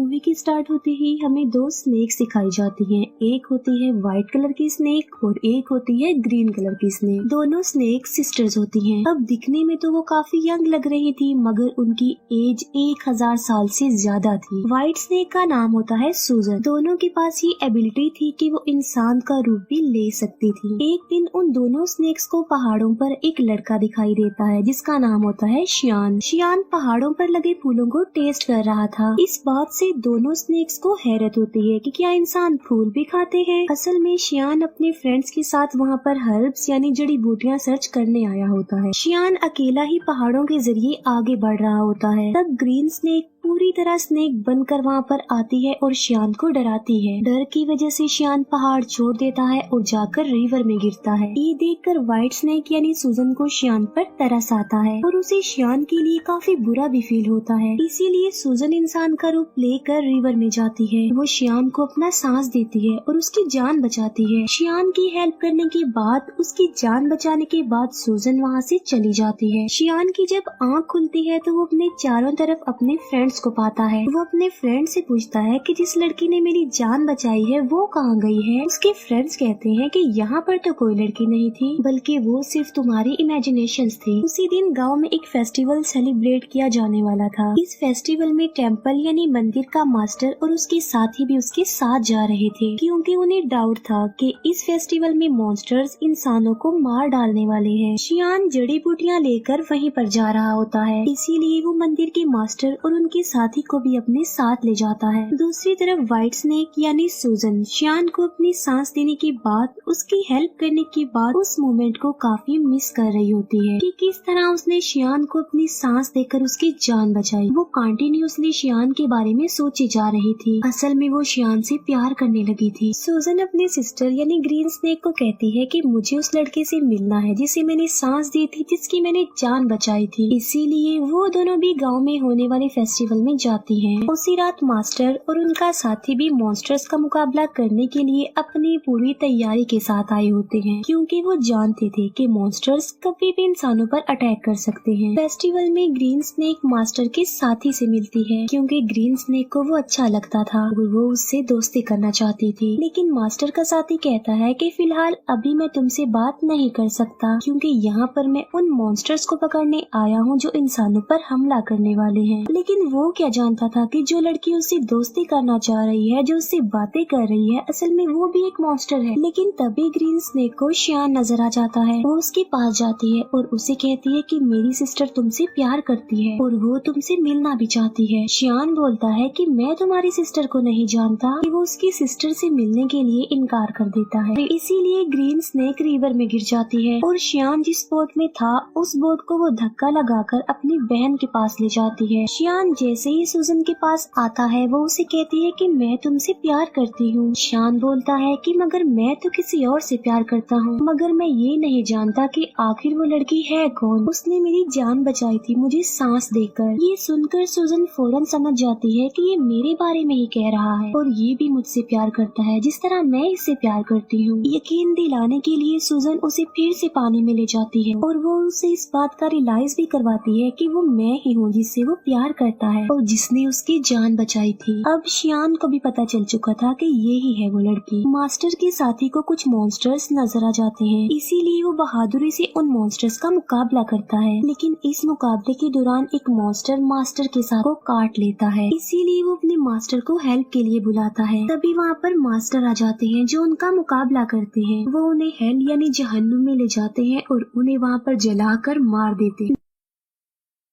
Movie की start होते ही हमें दो स्नेक्स दिखाई जाती हैं। एक होती है व्हाइट कलर की स्नेक और एक होती है ग्रीन कलर की स्नेक। दोनों स्नेक सिस्टर्स होती हैं। अब दिखने में तो वो काफी यंग लग रही थी, मगर उनकी एज 1000 साल से ज्यादा थी। व्हाइट स्नेक का नाम होता है सूजन। दोनों के पास ये एबिलिटी थी कि वो इंसान का रूप भी ले सकती थी। एक दिन उन दोनों स्नेक्स को पहाड़ों पर एक लड़का दिखाई देता है जिसका नाम होता है शियान। शियान पहाड़ों पर लगे फूलों को टेस्ट कर रहा था। इस बात से दोनों स्नेक्स को हैरत होती है कि क्या इंसान फूल भी खाते हैं। असल में शियान अपने फ्रेंड्स के साथ वहाँ पर हर्ब्स यानी जड़ी बूटियाँ सर्च करने आया होता है। शियान अकेला ही पहाड़ों के जरिए आगे बढ़ रहा होता है। तब ग्रीन स्नेक पूरी तरह स्नेक बनकर वहाँ पर आती है और शियान को डराती है। डर की वजह से शियान पहाड़ छोड़ देता है और जाकर रिवर में गिरता है। ये देखकर व्हाइट स्नेक यानी सूजन को शियान पर तरस आता है और उसे शियान के लिए काफी बुरा भी फील होता है। इसीलिए सूजन इंसान का रूप लेकर रिवर में जाती है। वो शियान को अपना सांस देती है और उसकी जान बचाती है। शियान की हेल्प करने के बाद, उसकी जान बचाने के बाद सूजन वहाँ से चली जाती है। शियान की जब आँख खुलती है तो वो अपने चारों तरफ अपने फ्रेंड्स को पाता है। वो अपने फ्रेंड से पूछता है कि जिस लड़की ने मेरी जान बचाई है वो कहाँ गई है। उसके फ्रेंड्स कहते हैं कि यहाँ पर तो कोई लड़की नहीं थी, बल्कि वो सिर्फ तुम्हारी इमेजिनेशंस थी। उसी दिन गांव में एक फेस्टिवल सेलिब्रेट किया जाने वाला था। इस फेस्टिवल में टेम्पल यानी मंदिर का मास्टर और उसके साथी भी उसके साथ जा रहे थे, क्योंकि उन्हें डाउट था कि इस फेस्टिवल में मॉन्स्टर्स इंसानों को मार डालने वाले हैं। शियान जड़ी बूटियाँ लेकर वहीं पर जा रहा होता है, इसीलिए वो मंदिर के मास्टर और उनके साथी को भी अपने साथ ले जाता है। दूसरी तरफ व्हाइट स्नेक यानी सूजन शियान को अपनी सांस देने के बाद, उसकी हेल्प करने के बाद उस मोमेंट को काफी मिस कर रही होती है कि किस तरह उसने शियान को अपनी सांस देकर उसकी जान बचाई। वो कंटिन्यूअसली शियान के बारे में सोची जा रही थी। असल में वो शियान से प्यार करने लगी थी। सूजन अपने सिस्टर यानी ग्रीन स्नेक को कहती है कि मुझे उस लड़के से मिलना है जिसे मैंने सांस दी थी, जिसकी मैंने जान बचाई थी। इसीलिए वो दोनों भी गाँव में होने वाले फेस्टिवल में जाती हैं। उसी रात मास्टर और उनका साथी भी मॉन्स्टर्स का मुकाबला करने के लिए अपनी पूरी तैयारी के साथ आए होते हैं, क्योंकि वो जानते थे कि मॉन्स्टर्स कभी भी इंसानों पर अटैक कर सकते हैं। फेस्टिवल में ग्रीन स्नेक मास्टर के साथी से मिलती है, क्योंकि ग्रीन स्नेक को वो अच्छा लगता था और वो उससे दोस्ती करना चाहती थी। लेकिन मास्टर का साथी कहता है कि फिलहाल अभी मैं तुमसे बात नहीं कर सकता, क्योंकि यहाँ पर मैं उन मॉन्स्टर्स को पकड़ने आया हूँ जो इंसानों पर हमला करने वाले हैं। लेकिन वो क्या जानता था कि जो लड़की उससे दोस्ती करना चाह रही है, जो उससे बातें कर रही है, असल में वो भी एक मॉन्स्टर है। लेकिन तभी ग्रीन स्नेक को शियान नजर आ जाता है। वो उसके पास जाती है और उसे कहती है कि मेरी सिस्टर तुमसे प्यार करती है और वो तुमसे मिलना भी चाहती है। शियान बोलता है कि मैं तुम्हारी सिस्टर को नहीं जानता, कि वो उसकी सिस्टर से मिलने के लिए इनकार कर देता है। इसीलिए ग्रीन स्नेक रिवर में गिर जाती है और शियान जिस बोट में था उस बोट को वो धक्का लगाकर अपनी बहन के पास ले जाती है। शियान जैसे ही सूजन के पास आता है वो उसे कहती है कि मैं तुमसे प्यार करती हूँ। शियान बोलता है कि मगर मैं तो किसी और से प्यार करता हूँ, मगर मैं ये नहीं जानता कि आखिर वो लड़की है कौन। उसने मेरी जान बचाई थी मुझे सांस देकर। ये सुनकर सूजन फौरन समझ जाती है कि ये मेरे बारे में ही कह रहा है और ये भी मुझसे प्यार करता है जिस तरह मैं इससे प्यार करती हूँ। यकीन दिलाने के लिए सूजन उसे फिर से पानी में ले जाती है और वो उसे इस बात का रियलाइज भी करवाती है कि वो मैं ही हूँ जिससे वो प्यार करता है और जिसने उसकी जान बचाई थी। अब शियान को भी पता चल चुका था कि ये ही है वो लड़की। मास्टर के साथी को कुछ मॉन्स्टर्स नजर आ जाते हैं, इसीलिए वो बहादुरी से उन मॉन्स्टर्स का मुकाबला करता है। लेकिन इस मुकाबले के दौरान एक मॉन्स्टर मास्टर के साथ को काट लेता है, इसीलिए वो अपने मास्टर को हेल्प के लिए बुलाता है। तभी वहाँ पर मास्टर आ जाते हैं जो उनका मुकाबला करते हैं। वो उन्हें हेल यानी जहन्नुम में ले जाते हैं और उन्हें वहाँ पर जलाकर मार देते हैं।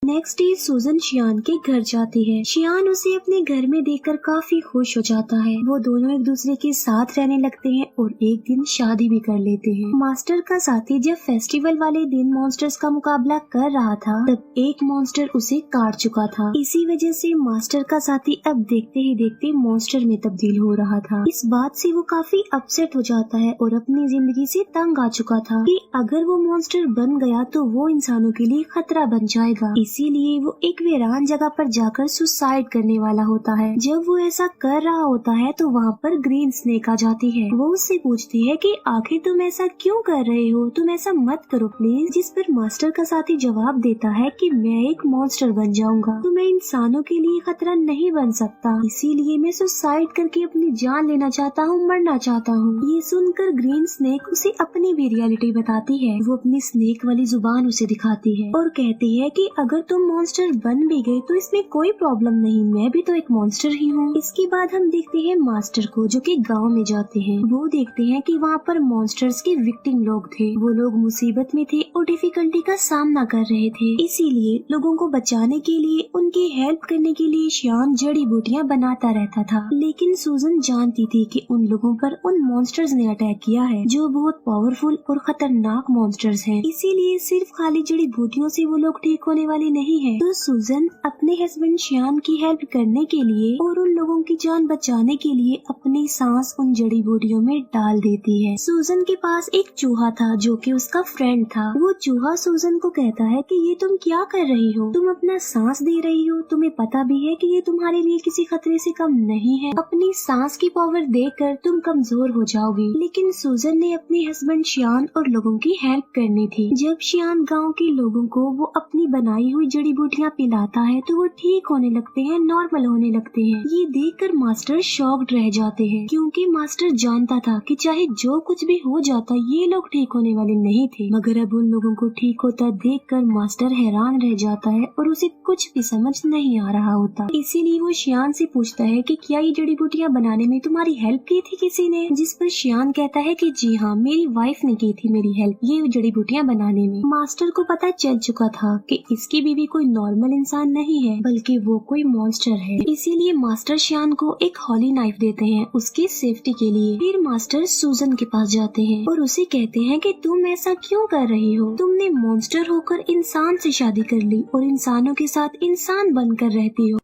नेक्स्ट डे सूजन शियान के घर जाती है। शियान उसे अपने घर में देखकर काफी खुश हो जाता है। वो दोनों एक दूसरे के साथ रहने लगते हैं और एक दिन शादी भी कर लेते हैं। मास्टर का साथी जब फेस्टिवल वाले दिन मॉन्स्टर्स का मुकाबला कर रहा था तब एक मॉन्स्टर उसे काट चुका था। इसी वजह से मास्टर का साथी अब देखते ही देखते मॉन्स्टर में तब्दील हो रहा था। इस बात से वो काफी अपसेट हो जाता है और अपनी जिंदगी से तंग आ चुका था कि अगर वो मॉन्स्टर बन गया तो वो इंसानों के लिए खतरा बन जाएगा। इसीलिए वो एक वीरान जगह पर जाकर सुसाइड करने वाला होता है। जब वो ऐसा कर रहा होता है तो वहाँ पर ग्रीन स्नेक आ जाती है। वो उससे पूछती है कि आखिर तुम ऐसा क्यों कर रहे हो, तुम ऐसा मत करो प्लीज। जिस पर मास्टर का साथी जवाब देता है कि मैं एक मॉन्स्टर बन जाऊंगा तो मैं इंसानों के लिए खतरा नहीं बन सकता, इसीलिए मैं सुसाइड करके अपनी जान लेना चाहता हूँ, मरना चाहता हूँ। ये सुनकर ग्रीन स्नेक उसे अपनी भी रियलिटी बताती है। वो अपनी स्नेक वाली जुबान उसे दिखाती है और कहती है कि अगर तुम मॉन्स्टर बन भी गए तो इसमें कोई प्रॉब्लम नहीं, मैं भी तो एक मॉन्स्टर ही हूँ। इसके बाद हम देखते हैं मास्टर को जो कि गांव में जाते हैं। वो देखते हैं कि वहाँ पर मॉन्स्टर्स के विक्टिम लोग थे। वो लोग मुसीबत में थे और डिफिकल्टी का सामना कर रहे थे, इसीलिए लोगों को बचाने के लिए, उनकी हेल्प करने के लिए श्यान जड़ी बूटियाँ बनाता रहता था। लेकिन सूजन जानती थी कि उन लोगों पर उन मॉन्स्टर्स ने अटैक किया है जो बहुत पावरफुल और खतरनाक मॉन्स्टर्स हैं, इसीलिए सिर्फ खाली जड़ी बूटियों से वो लोग ठीक होने वाले नहीं है। तो सूजन अपने हस्बैंड श्यान की हेल्प करने के लिए और उन लोगों की जान बचाने के लिए अपनी सांस उन जड़ी बूटियों में डाल देती है। सूजन के पास एक चूहा था जो कि उसका फ्रेंड था। वो चूहा सूजन को कहता है कि ये तुम क्या कर रही हो, तुम अपना सांस दे रही हो, तुम्हें पता भी है कि ये तुम्हारे लिए किसी खतरे से कम नहीं है, अपनी सांस की पावर देकर तुम कमजोर हो जाओगी। लेकिन सूजन ने अपने हस्बैंड श्यान और लोगों की हेल्प करनी थी। जब श्यान गाँव के लोगों को वो अपनी बनाई हुई जड़ी बूटियाँ पिलाता है तो वो ठीक होने लगते हैं, नॉर्मल होने लगते हैं। ये देखकर मास्टर शॉक्ड रह जाते हैं क्योंकि मास्टर जानता था कि चाहे जो कुछ भी हो जाता ये लोग ठीक होने वाले नहीं थे। मगर अब उन लोगों को ठीक होता देखकर मास्टर हैरान रह जाता है और उसे कुछ भी समझ नहीं आ रहा होता। इसीलिए वो श्यान से पूछता है कि क्या ये जड़ी बूटियाँ बनाने में तुम्हारी हेल्प की थी किसी ने? जिस पर श्यान कहता है कि जी हाँ, मेरी वाइफ ने की थी मेरी हेल्प ये जड़ी बूटियाँ बनाने में। मास्टर को पता चल चुका था कि इसकी बीवी कोई नॉर्मल इंसान नहीं है बल्कि वो कोई मॉन्स्टर है, इसीलिए मास्टर श्यान को एक हॉली नाइफ देते हैं उसकी सेफ्टी के लिए। फिर मास्टर सूजन के पास जाते हैं और उसे कहते हैं कि तुम ऐसा क्यों कर रही हो, तुमने मॉन्स्टर होकर इंसान से शादी कर ली और इंसानों के साथ इंसान बनकर रहती हो,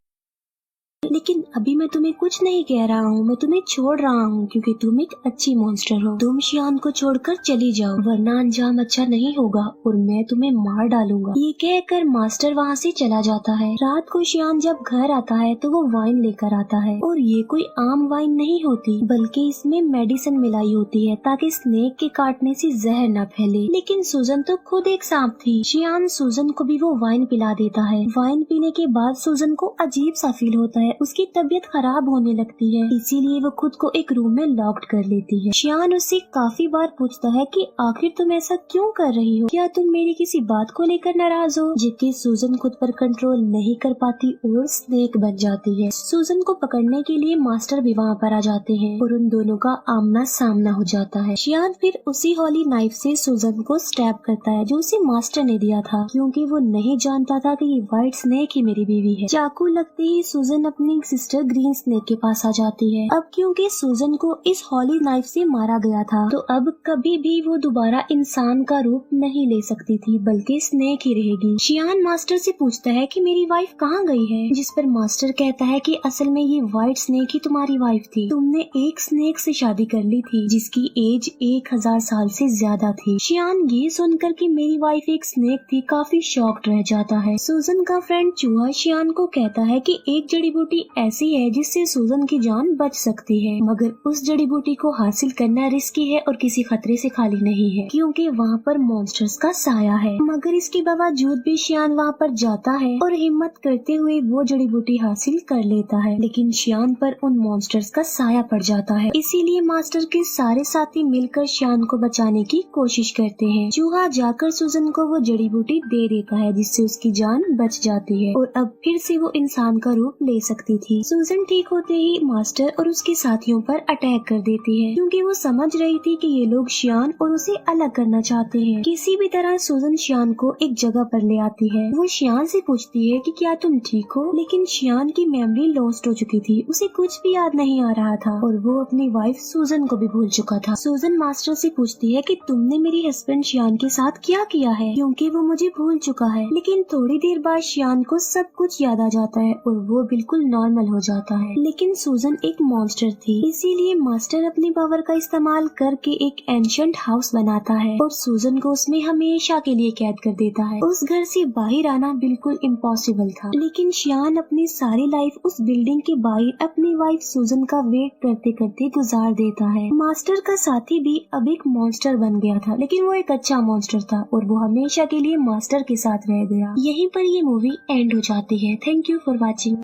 लेकिन अभी मैं तुम्हें कुछ नहीं कह रहा हूँ, मैं तुम्हें छोड़ रहा हूँ क्योंकि तुम एक अच्छी मॉन्स्टर हो। तुम श्यान को छोड़कर चली जाओ वरना अंजाम अच्छा नहीं होगा और मैं तुम्हें मार डालूंगा। ये कहकर मास्टर वहाँ से चला जाता है। रात को श्यान जब घर आता है तो वो वाइन लेकर आता है और ये कोई आम वाइन नहीं होती बल्कि इसमें मेडिसिन मिलाई होती है ताकि स्नेक के काटने से जहर न फैले। लेकिन सूजन तो खुद एक सांप थी। श्यान सूजन को भी वो वाइन पिला देता है। वाइन पीने के बाद सूजन को अजीब सा फील होता है, उसकी तबीयत खराब होने लगती है, इसीलिए वो खुद को एक रूम में लॉक्ड कर लेती है। श्यान उससे काफी बार पूछता है कि आखिर तुम ऐसा क्यों कर रही हो, क्या तुम मेरी किसी बात को लेकर नाराज हो? जबकि सूजन खुद पर कंट्रोल नहीं कर पाती और स्नेक बन जाती है। सूजन को पकड़ने के लिए मास्टर भी वहाँ पर आ जाते हैं और उन दोनों का आमना सामना हो जाता है। श्यान फिर उसी हॉली नाइफ से सूजन को स्टैब करता है जो उसे मास्टर ने दिया था क्योंकि वो नहीं जानता था कि ये व्हाइट स्नेक ही मेरी बीवी है। चाकू लगते ही सूजन अपनी सिस्टर ग्रीन स्नेक के पास आ जाती है। अब क्योंकि सूजन को इस हॉली नाइफ से मारा गया था तो अब कभी भी वो दोबारा इंसान का रूप नहीं ले सकती थी बल्कि स्नेक ही रहेगी। श्यान मास्टर से पूछता है कि मेरी वाइफ कहाँ गई है, जिस पर मास्टर कहता है कि असल में ये व्हाइट स्नेक ही तुम्हारी वाइफ थी, तुमने एक स्नेक से शादी कर ली थी जिसकी एज 1000 साल से ज्यादा थी। श्यान ये सुनकर कि मेरी वाइफ एक स्नेक थी काफी शॉक्ड रह जाता है। सूजन का फ्रेंड चूहा श्यान को कहता है कि एक जड़ी बूटी ऐसी है जिससे सूजन की जान बच सकती है मगर उस जड़ी बूटी को हासिल करना रिस्की है और किसी खतरे से खाली नहीं है क्योंकि वहाँ पर मॉन्स्टर्स का साया है। मगर इसके बावजूद भी श्यान वहाँ पर जाता है और हिम्मत करते हुए वो जड़ी बूटी हासिल कर लेता है, लेकिन श्यान पर उन मॉन्स्टर्स का साया पड़ जाता है। इसीलिए मास्टर के सारे साथी मिलकर श्यान को बचाने की कोशिश करते हैं। चूहा जाकर सूजन को वो जड़ी बूटी दे देता है जिससे उसकी जान बच जाती है और अब फिर से वो इंसान का रूप ले सकती थी। सूजन ठीक होते ही मास्टर और उसके साथियों पर अटैक कर देती है क्योंकि वो समझ रही थी कि ये लोग श्यान और उसे अलग करना चाहते हैं। किसी भी तरह सूजन श्यान को एक जगह पर ले आती है। वो श्यान से पूछती है कि क्या तुम ठीक हो, लेकिन श्यान की मेमोरी लॉस्ट हो चुकी थी, उसे कुछ भी याद नहीं आ रहा था और वो अपनी वाइफ सूजन को भी भूल चुका था। सूजन मास्टर से पूछती है कि तुमने मेरे हस्बैंड श्यान के साथ क्या किया है क्योंकि वो मुझे भूल चुका है। लेकिन थोड़ी देर बाद श्यान को सब कुछ याद आ जाता है और वो बिल्कुल नॉर्मल हो जाता है। लेकिन सूजन एक मॉन्स्टर थी, इसीलिए मास्टर अपनी पावर का इस्तेमाल करके एक एंशिएंट हाउस बनाता है और सूजन को उसमें हमेशा के लिए कैद कर देता है। उस घर से बाहर आना बिल्कुल इम्पॉसिबल था, लेकिन शियान अपनी सारी लाइफ उस बिल्डिंग के बाहर अपनी वाइफ सूजन का वेट करते करते गुजार देता है। मास्टर का साथी भी अब एक मॉन्स्टर बन गया था, लेकिन वो एक अच्छा मॉन्स्टर था और वो हमेशा के लिए मास्टर के साथ रह गया। यहीं पर ये मूवी एंड हो जाती है। Thank you for watching.